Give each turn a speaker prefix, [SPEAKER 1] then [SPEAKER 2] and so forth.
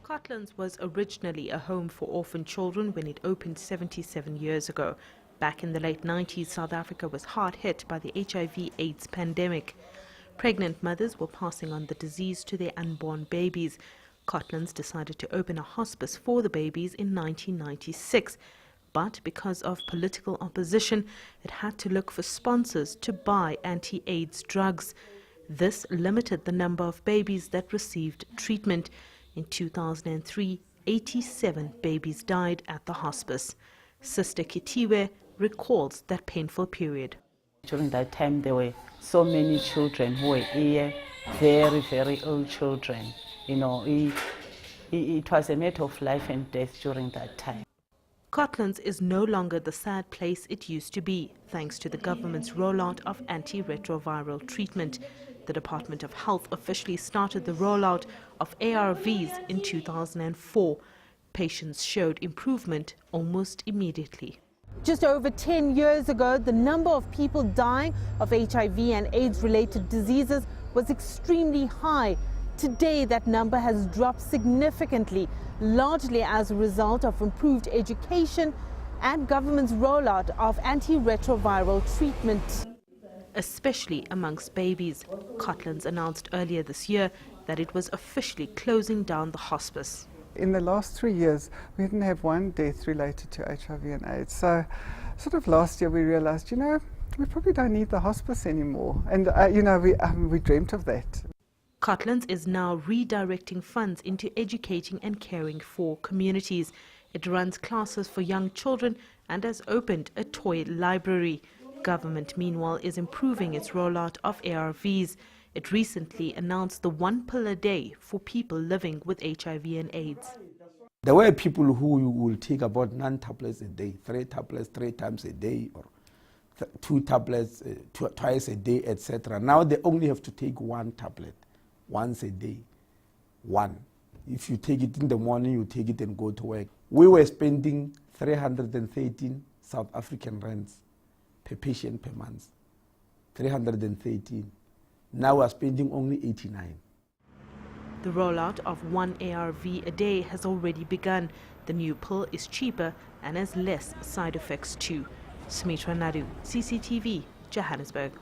[SPEAKER 1] Cotlands was originally a home for orphan children when it opened 77 years ago. Back in the late 90s, South Africa was hard hit by the HIV/AIDS pandemic. Pregnant mothers were passing on the disease to their unborn babies. Cotlands decided to open a hospice for the babies in 1996. But because of political opposition, it had to look for sponsors to buy anti-AIDS drugs. This limited the number of babies that received treatment. In 2003, 87 babies died at the hospice. Sister Kitiwe recalls that painful period.
[SPEAKER 2] During that time, there were so many children who were here, very, very old children. You know, it was a matter of life and death during that time.
[SPEAKER 1] Cotlands is no longer the sad place it used to be, thanks to the government's rollout of antiretroviral treatment. The Department of Health officially started the rollout of ARVs in 2004. Patients showed improvement almost immediately.
[SPEAKER 3] Just over 10 years ago, the number of people dying of HIV and AIDS-related diseases was extremely high. Today, that number has dropped significantly, largely as a result of improved education and government's rollout of antiretroviral treatment.
[SPEAKER 1] Especially amongst babies. Cotlands announced earlier this year that it was officially closing down the hospice.
[SPEAKER 4] In the last 3 years, we didn't have one death related to HIV and AIDS. So sort of last year we realized, we probably don't need the hospice anymore. And, we dreamt of that.
[SPEAKER 1] Cotlands is now redirecting funds into educating and caring for communities. It runs classes for young children and has opened a toy library. Government, meanwhile, is improving its rollout of ARVs. It recently announced the 1 pill a day for people living with HIV and AIDS.
[SPEAKER 5] There were people who will take about 9 tablets a day, 3 tablets 3 times a day, or 2 tablets twice a day, etc. Now they only have to take 1 tablet once a day. 1. If you take it in the morning, you take it and go to work. We were spending 313 South African rands per patient per month. 313. Now we are spending only 89.
[SPEAKER 1] The rollout of 1 ARV a day has already begun. The new pill is cheaper and has less side effects too. Sumitra Nydoo, CCTV, Johannesburg.